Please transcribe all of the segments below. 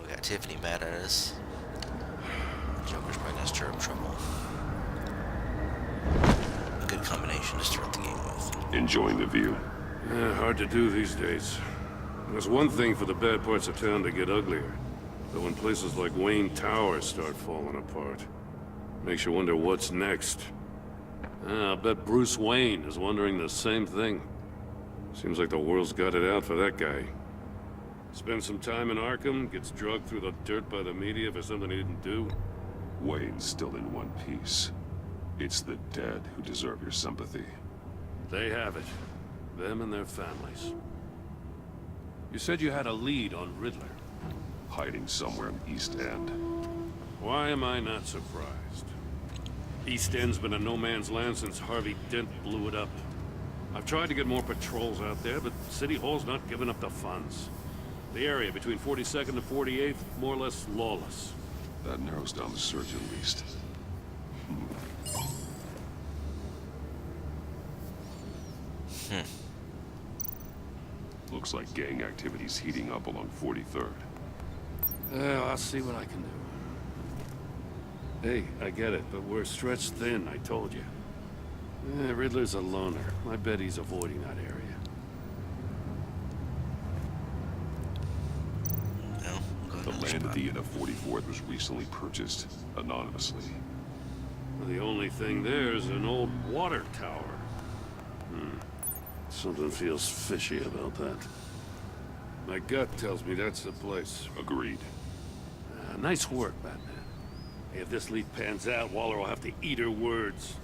we got Tiffany mad at us. Joker's probably gonna stir up trouble. A good combination to start the game with. Enjoying the view? Hard to do these days. There's one thing for the bad parts of town to get uglier. But when places like Wayne Tower start falling apart, makes you wonder what's next. I'll bet Bruce Wayne is wondering the same thing. Seems like the world's got it out for that guy. Spends some time in Arkham, gets drugged through the dirt by the media for something he didn't do. Wayne's still in one piece. It's the dead who deserve your sympathy. They have it. Them and their families. You said you had a lead on Riddler. Hiding somewhere in East End. Why am I not surprised? East End's been a no-man's land since Harvey Dent blew it up. I've tried to get more patrols out there, but City Hall's not giving up the funds. The area between 42nd and 48th, more or less lawless. That narrows down the search at least. Looks like gang activity's heating up along 43rd. Well, I'll see what I can do. Hey, I get it, but we're stretched thin, I told you. Riddler's a loner. I bet he's avoiding that area. The land at the end of 44th was recently purchased, anonymously. The only thing there's an old water tower. Something feels fishy about that. My gut tells me that's the place. Agreed. Nice work, Batman. Hey, if this lead pans out, Waller will have to eat her words.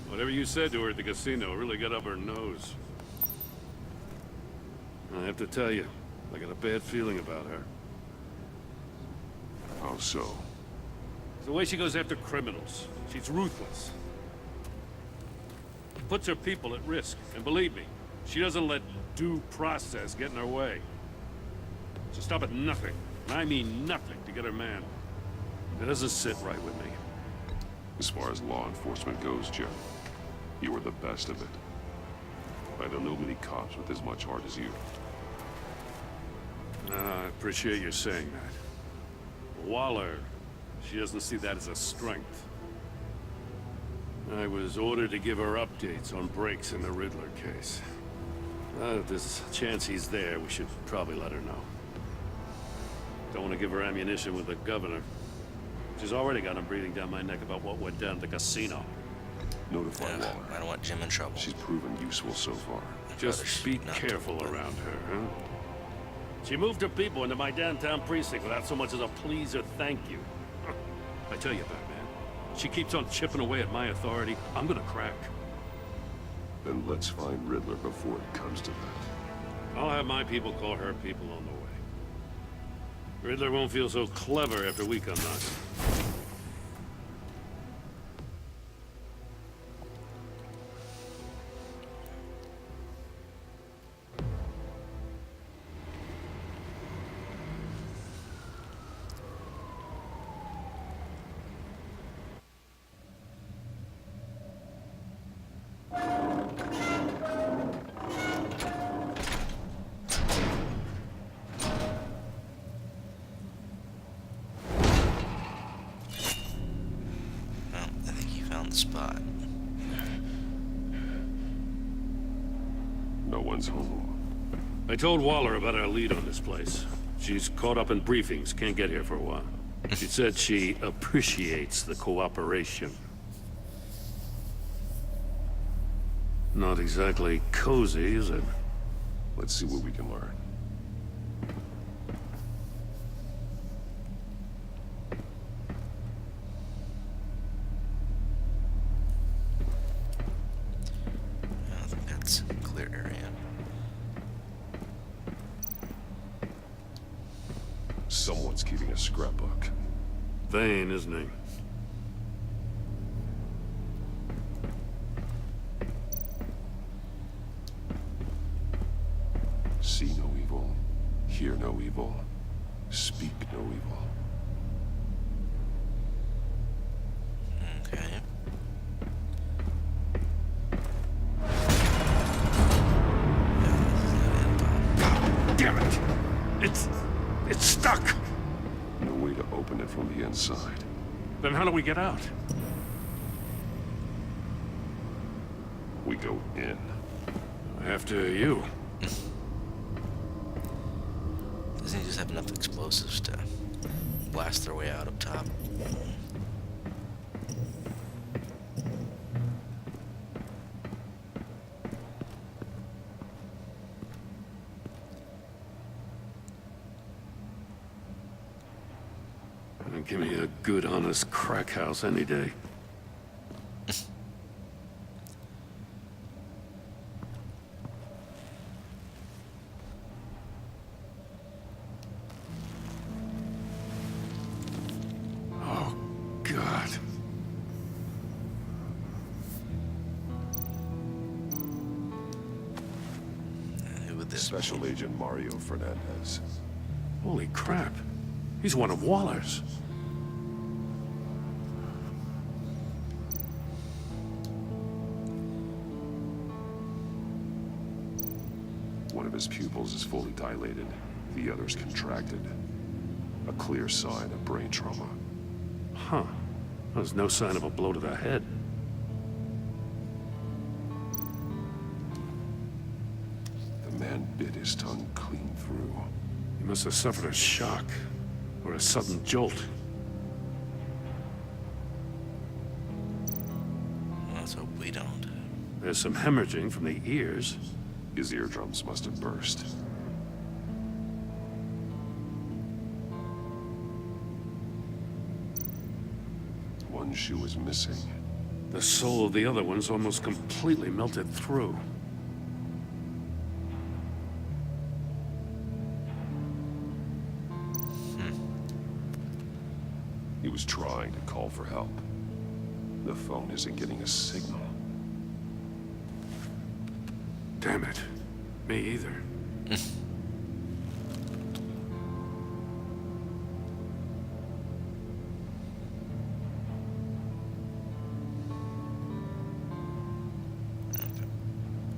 Whatever you said to her at the casino really got up her nose. I have to tell you, I got a bad feeling about her. How so? It's the way she goes after criminals. She's ruthless. Puts her people at risk. And believe me, she doesn't let due process get in her way. She'll stop at nothing, and I mean nothing, to get her man. It doesn't sit right with me. As far as law enforcement goes, Joe, you were the best of it. I don't know many cops with as much heart as you. I appreciate you saying that. Waller, she doesn't see that as a strength. I was ordered to give her updates on breaks in the Riddler case. If there's a chance he's there, we should probably let her know. Don't want to give her ammunition with the governor. She's already got him breathing down my neck about what went down at the casino. Notify Waller. I don't want Jim in trouble. She's proven useful so far. Just be careful around her, huh? She moved her people into my downtown precinct without so much as a please or thank you. I tell you, Batman, she keeps on chipping away at my authority, I'm gonna crack. Then let's find Riddler before it comes to that. I'll have my people call her people on the way. Riddler won't feel so clever after we come knocking. Spot. No one's home. I told Waller about our lead on this place. She's caught up in briefings, can't get here for a while. She said she appreciates the cooperation. Not exactly cozy, is it? Let's see what we can learn. Someone's keeping a scrapbook. Vain, isn't he? See no evil, hear no evil, speak no evil. Okay. Damn it! It's stuck! No way to open it from the inside. Then how do we get out? We go in. After you. Doesn't he just have enough explosives to blast their way out up top? Give me a good, honest crack house any day. Oh, God. Who would this Special be? Agent Mario Fernandez. Holy crap. He's one of Waller's. One of his pupils is fully dilated. The other's contracted. A clear sign of brain trauma. Huh. There's no sign of a blow to the head. The man bit his tongue clean through. He must have suffered a shock. Or a sudden jolt. Let's hope we don't. There's some hemorrhaging from the ears. His eardrums must have burst. One shoe is missing. The soul of the other one's almost completely melted through. He was trying to call for help. The phone isn't getting a signal. Damn it. Me either.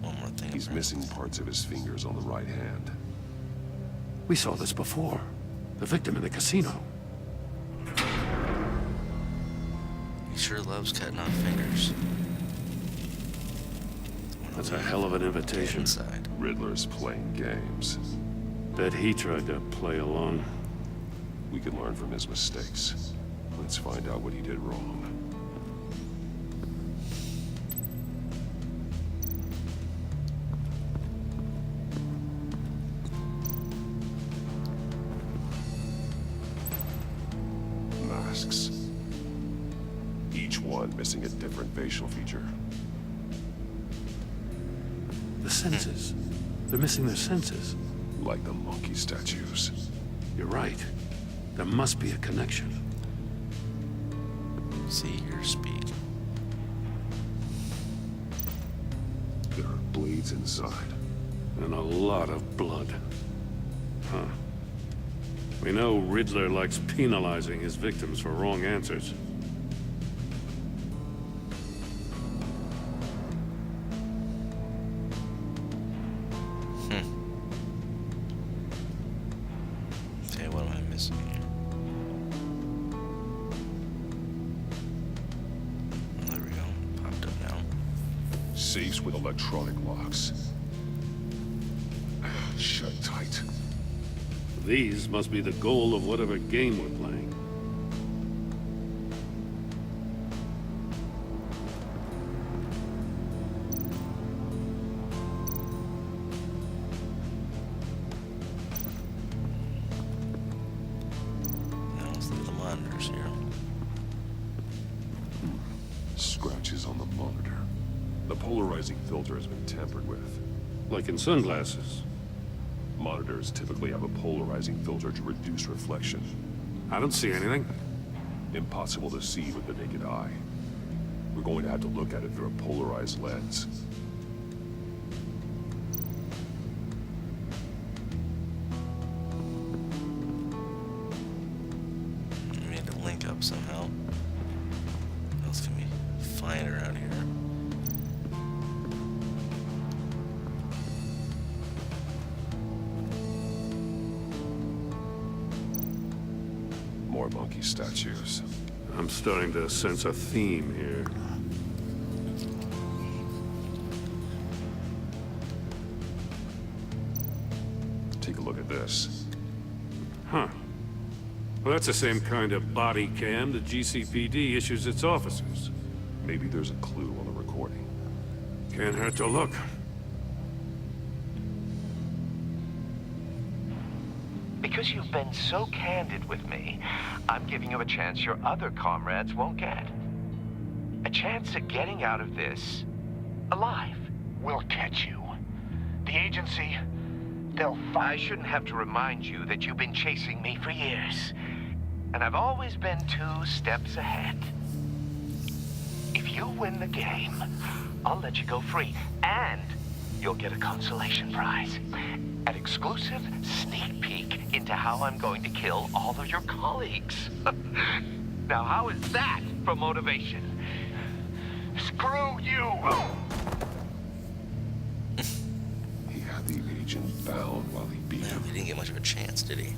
One more thing. He's missing parts of his fingers on the right hand. We saw this before. The victim in the casino. He sure loves cutting off fingers. That's a hell of an invitation. Inside. Riddler's playing games. Bet he tried to play along. We can learn from his mistakes. Let's find out what he did wrong. Masks. Each one missing a different facial feature. The senses. They're missing their senses. Like the monkey statues. You're right. There must be a connection. See your speed. There are blades inside. And a lot of blood. Huh. We know Riddler likes penalizing his victims for wrong answers. Okay, what am I missing here? Oh, there we go. Popped up now. Safes with electronic locks. Shut tight. These must be the goal of whatever game we're playing. Now let's look at the monitors here. Scratches on the monitor. The polarizing filter has been tampered with. Like in sunglasses. Monitors typically have a polarizing filter to reduce reflection. I don't see anything. Impossible to see with the naked eye. We're going to have to look at it through a polarized lens. We need to link up somehow. What else can we find around here? more monkey statues. I'm starting to sense a theme here. Take a look at this. Huh. Well, that's the same kind of body cam the GCPD issues its officers. Maybe there's a clue on the recording. Can't hurt to look. Because you've been so candid with me, I'm giving you a chance your other comrades won't get. A chance at getting out of this alive. We'll catch you. The agency, they'll I find shouldn't have to remind you that you've been chasing me for years. And I've always been 2 steps ahead. If you win the game, I'll let you go free. And you'll get a consolation prize. An exclusive sneak peek into how I'm going to kill all of your colleagues. Now, how is that for motivation? Screw you! He had the agent bound while he beat No, him. he didn't get much of a chance, did he?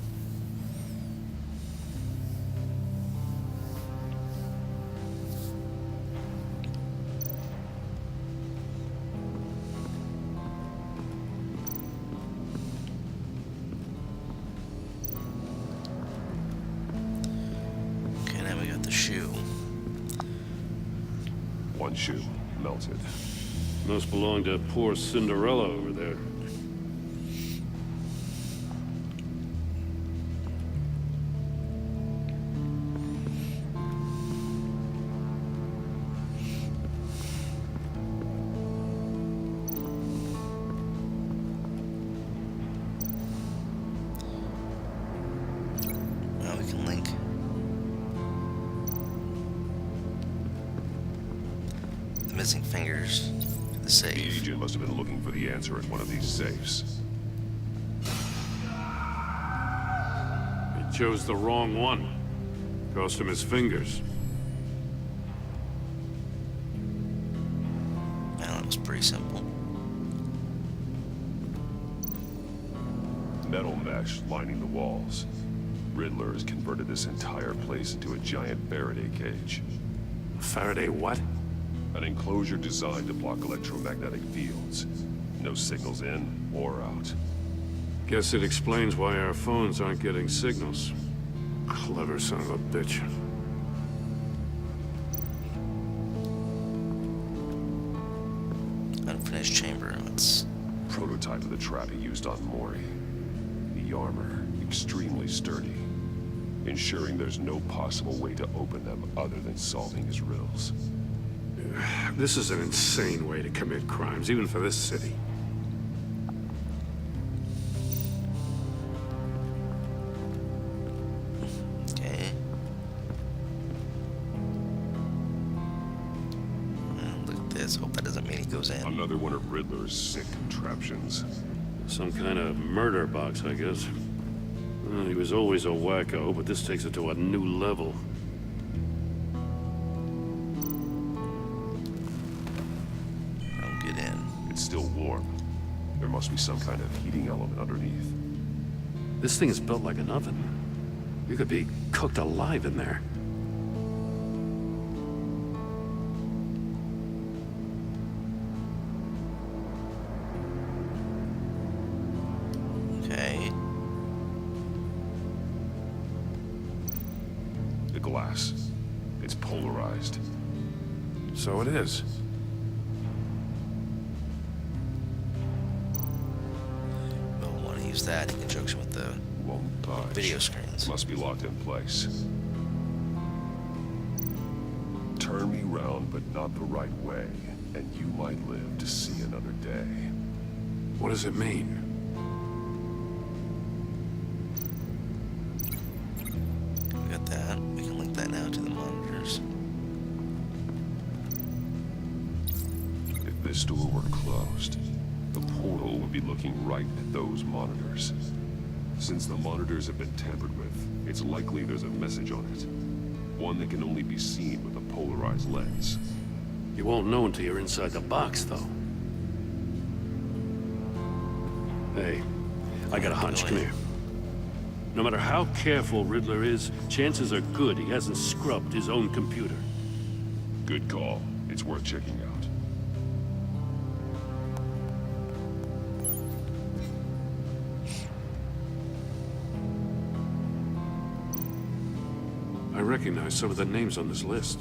Okay, now we got the shoe. One shoe, melted. Must belong to poor Cinderella over there. Now we can link. The missing fingers to the The safe. agent must have been looking for the answer in one of these safes. He chose the wrong one. Cost him his fingers. Well, it was pretty simple. Metal mesh lining the walls. Riddler has converted this entire place into a giant Faraday cage. Faraday what? An enclosure designed to block electromagnetic fields. No signals in or out. Guess it explains why our phones aren't getting signals. Clever son of a bitch. Unfinished chamber. Let's. Prototype of the trap he used on Mori. The armor, extremely sturdy. Ensuring there's no possible way to open them other than solving his riddles. This is an insane way to commit crimes, even for this city. Okay. Well, look at this. Hope that doesn't mean he goes in. Another one of Riddler's sick contraptions. Some kind of murder box, I guess. Well, he was always a wacko, but this takes it to a new level. Don't get in. It's still warm. There must be some kind of heating element underneath. This thing is built like an oven. You could be cooked alive in there. Okay. The glass. It's polarized. So it is. We'll want to use that in conjunction with the Won't budge. video screens. Must be locked in place. Turn me round, but not the right way, and you might live to see another day. What does it mean? We got that. We can link that now to the monitors. If this door were closed, the portal would be looking right at those monitors. Since the monitors have been tampered with, it's likely there's a message on it. One that can only be seen with a polarized lens. You won't know until you're inside the box, though. Hey, I got a hunch. Come here. No matter how careful Riddler is, chances are good he hasn't scrubbed his own computer. Good call. It's worth checking out. I recognize some of the names on this list.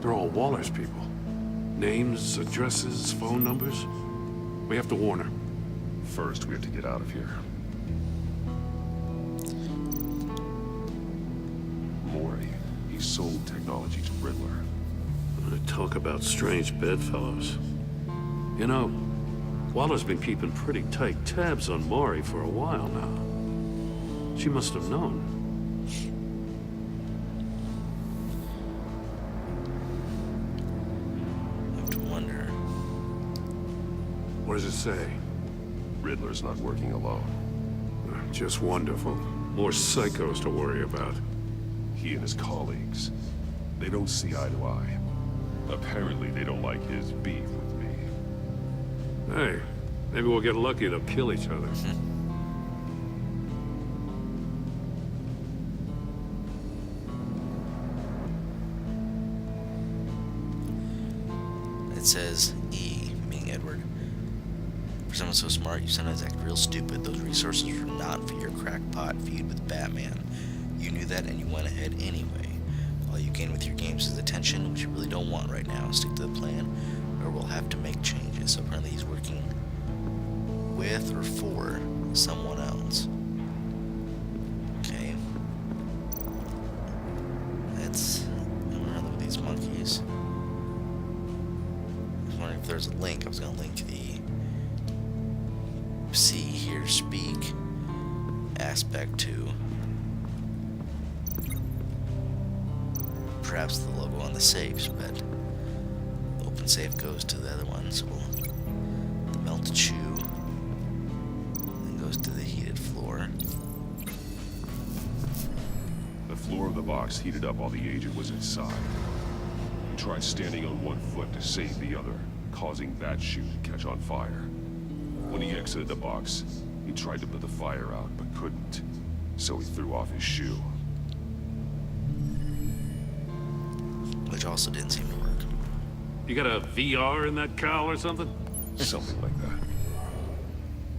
They're all Waller's people. Names, addresses, phone numbers. We have to warn her. First, we have to get out of here. Mori, he sold technology to Riddler. Talk about strange bedfellows. You know, Waller's been keeping pretty tight tabs on Mori for a while now. She must have known. I have to wonder. What does it say? Riddler's not working alone. Just wonderful. More psychos to worry about. He and his colleagues, they don't see eye to eye. Apparently, they don't like his beef with me. Hey, maybe we'll get lucky to kill each other. It says E, meaning Edward. For someone so smart, you sometimes act real stupid. Those resources were not for your crackpot feud with Batman. You knew that and you went ahead anyway. All you gain with your games is attention, which you really don't want right now. Stick to the plan, or we'll have to make changes. So apparently he's working with or for someone else. Okay. Let's go around with these monkeys. I was wondering if there's a link. I was going to link the see, hear, speak aspect to perhaps the logo on the safes, but the open safe goes to the other one, so the melted shoe then goes to the heated floor. The floor of the box heated up while the agent was inside. He tried standing on one foot to save the other, causing that shoe to catch on fire. When he exited the box, he tried to put the fire out, but couldn't, so he threw off his shoe. Which also didn't seem to work. You got a VR in that cowl or something? Something like that.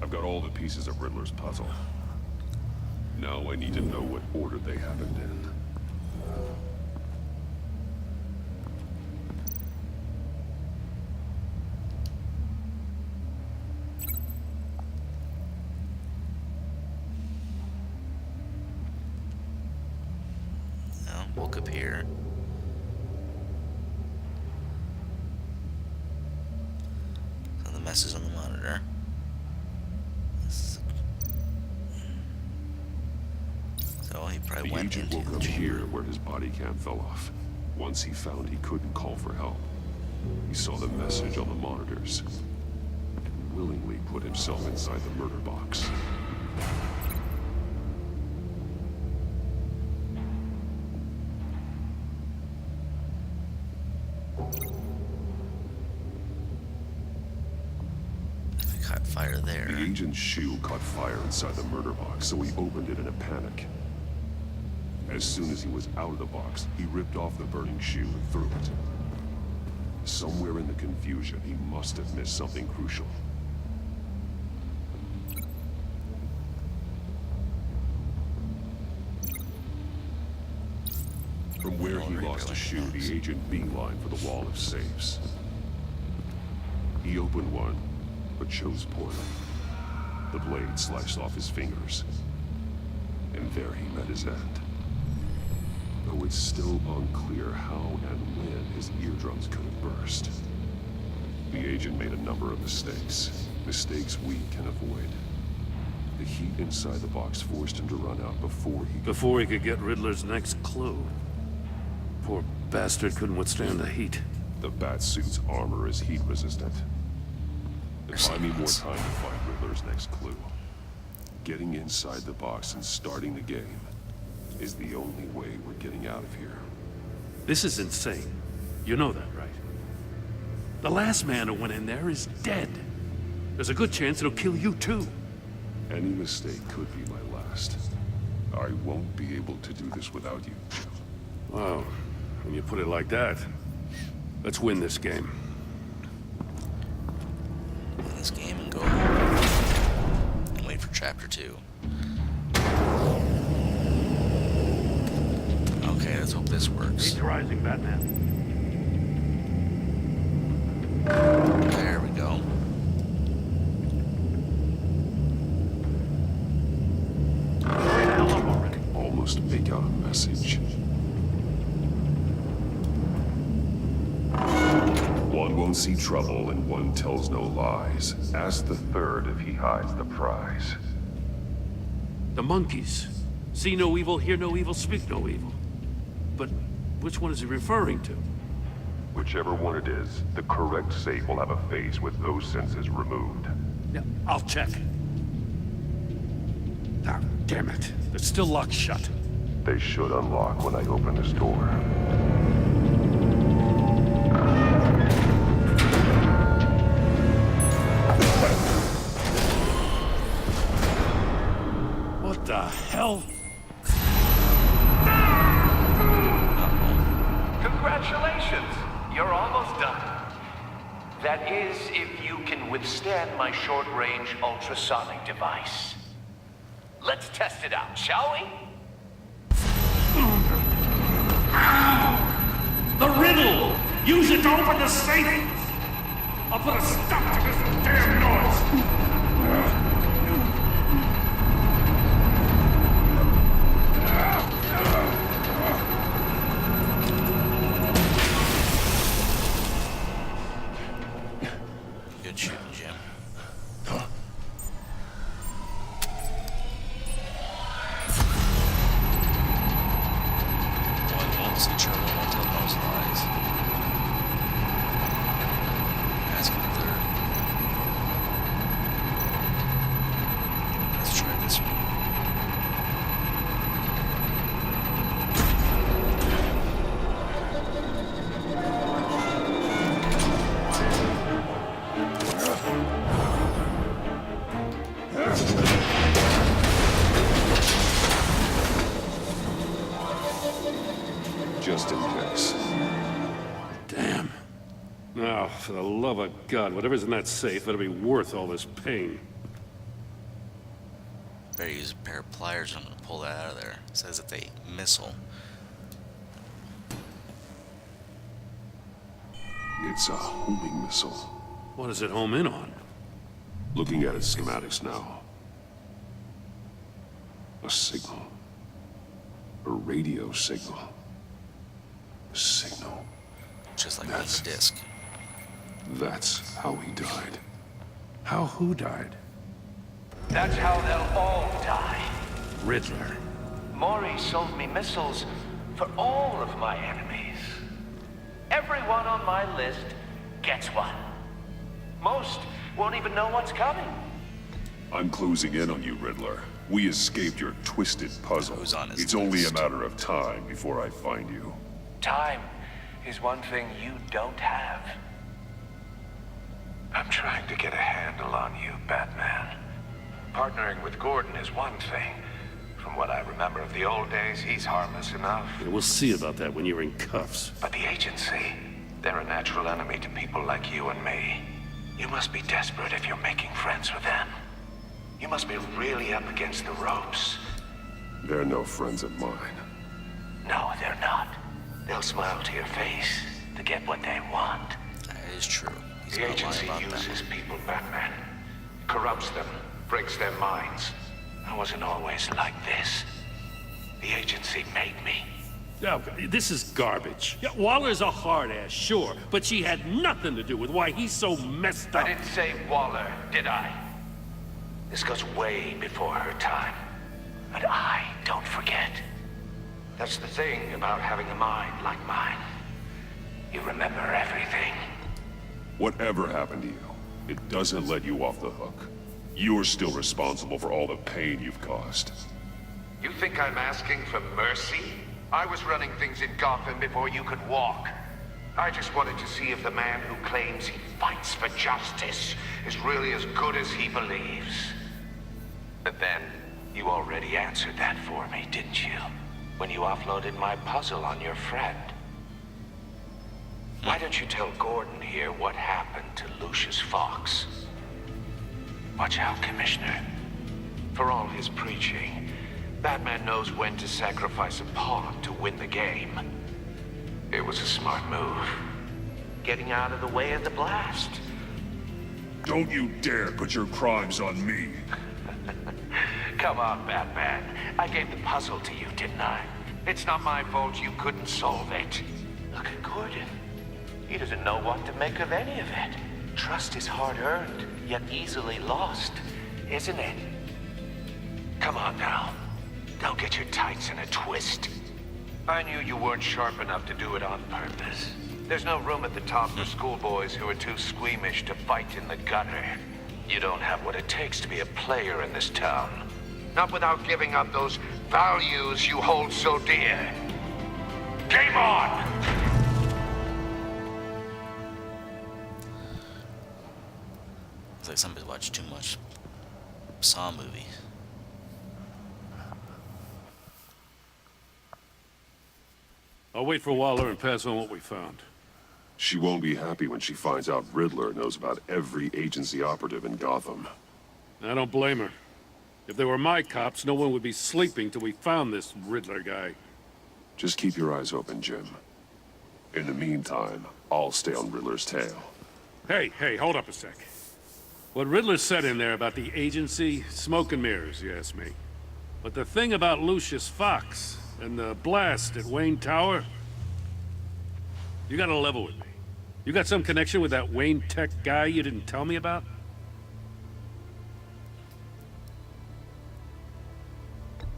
I've got all the pieces of Riddler's puzzle. Now I need to know what order they happened in. Now, woke up here. So the message on the monitor. So he probably The went agent into woke the up chamber. here where his body cam fell off. Once he found he couldn't call for help, he saw the message on the monitors and willingly put himself inside the murder box. If it caught fire there. The agent's shoe caught fire inside the murder box, so he opened it in a panic. As soon as he was out of the box, he ripped off the burning shoe and threw it. Somewhere in the confusion, he must have missed something crucial. From where he lost a shoe, the agent beelined for the wall of safes. He opened one, but chose poorly. The blade sliced off his fingers. And there he met his end. Though it's still unclear how and when his eardrums could have burst. The agent made a number of mistakes. Mistakes we can avoid. The heat inside the box forced him to run out Before he could get Riddler's next clue. Poor bastard couldn't withstand the heat. The Batsuit's armor is heat resistant. If I need more time to find Riddler's next clue, getting inside the box and starting the game is the only way we're getting out of here. This is insane. You know that, right? The last man who went in there is dead. There's a good chance it'll kill you too. Any mistake could be my last. I won't be able to do this without you, Jim. Wow, when you put it like that, let's win this game. Win this game and go home. And wait for Chapter 2. Okay, let's hope this works. He's rising, Batman. There we go. Almost make out a message. One won't see trouble and one tells no lies. Ask the third if he hides the prize. The monkeys. See no evil, hear no evil, speak no evil. But which one is he referring to? Whichever one it is, the correct safe will have a face with those senses removed. Yeah, I'll check. Ah, damn it. It's still locked shut. They should unlock when I open this door. What the hell? Congratulations! You're almost done. That is, if you can withstand my short-range ultrasonic device. Let's test it out, shall we? The riddle! Use it to open the safe! I'll put a stop to this damn noise! Good shooting, Jim. One won't see trouble, won't tell most lies. Ask the third. Let's try this one. Just in case. Damn. Now, for the love of God, whatever's in that safe better be worth all this pain. Better use a pair of pliers on to pull that out of there. It says it's a missile. It's a homing missile. What does it home in on? Looking at its schematics now. A signal. A radio signal. A signal. Just like That's- this disc. That's how he died. How who died? That's how they'll all die. Riddler. Maury sold me missiles for all of my enemies. Everyone on my list gets one. Most won't even know what's coming. I'm closing in on you, Riddler. We escaped your twisted puzzle. Who's on his It's only a list? matter of time before I find you. Time is one thing you don't have. I'm trying to get a handle on you, Batman. Partnering with Gordon is one thing. From what I remember of the old days, he's harmless enough. Yeah, we'll see about that when you're in cuffs. But the agency, they're a natural enemy to people like you and me. You must be desperate if you're making friends with them. You must be really up against the ropes. They're no friends of mine. No, they're not. They'll smile to your face to get what they want. That is true. He's The not lying agency about uses that. people, Batman. Corrupts them, breaks their minds. I wasn't always like this. The agency made me. Oh, this is garbage. Yeah, Waller's a hard ass, sure, but she had nothing to do with why he's so messed up. I didn't say Waller, did I? This goes way before her time. And I don't forget. That's the thing about having a mind like mine. You remember everything. Whatever happened to you, it doesn't let you off the hook. You're still responsible for all the pain you've caused. You think I'm asking for mercy? I was running things in Gotham before you could walk. I just wanted to see if the man who claims he fights for justice is really as good as he believes. But then, You already answered that for me, didn't you? When you offloaded my puzzle on your friend. Why don't you tell Gordon here what happened to Lucius Fox? Watch out, Commissioner. For all his preaching, Batman knows when to sacrifice a pawn to win the game. It was a smart move. Getting out of the way of the blast. Don't you dare put your crimes on me. Come on, Batman. I gave the puzzle to you, didn't I? It's not my fault you couldn't solve it. Look at Gordon. He doesn't know what to make of any of it. Trust is hard-earned, yet easily lost, isn't it? Come on now. Don't get your tights in a twist. I knew you weren't sharp enough to do it on purpose. There's no room at the top for schoolboys who are too squeamish to fight in the gutter. You don't have what it takes to be a player in this town. Not without giving up those values you hold so dear. Game on! It's like somebody watched too much Saw movie. I'll wait for Waller and pass on what we found. She won't be happy when she finds out Riddler knows about every agency operative in Gotham. I don't blame her. If they were my cops, no one would be sleeping till we found this Riddler guy. Just keep your eyes open, Jim. In the meantime, I'll stay on Riddler's tail. Hey, hold up a sec. What Riddler said in there about the agency, smoke and mirrors, you ask me. But the thing about Lucius Fox and the blast at Wayne Tower, you gotta level with me. You got some connection with that Wayne Tech guy you didn't tell me about?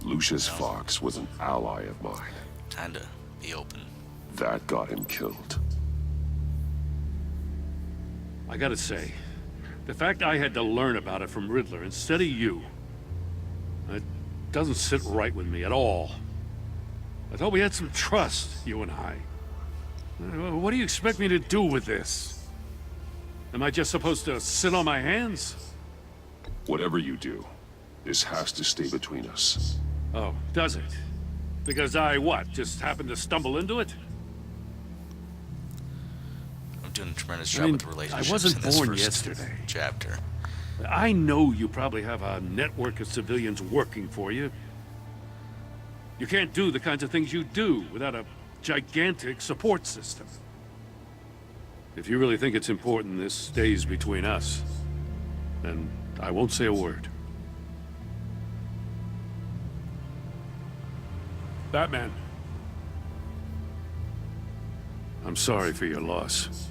Lucius Fox was an ally of mine. Time to be open. That got him killed. I gotta say, the fact I had to learn about it from Riddler instead of you, it doesn't sit right with me at all. I thought we had some trust, you and I. What do you expect me to do with this? Am I just supposed to sit on my hands? Whatever you do, this has to stay between us. Oh, does it? Because I, what, just happened to stumble into it? I'm doing a tremendous I job mean, with relationships I wasn't in this born first yesterday. chapter. I know you probably have a network of civilians working for you. You can't do the kinds of things you do without a gigantic support system. If you really think it's important this stays between us, then I won't say a word. Batman. I'm sorry for your loss.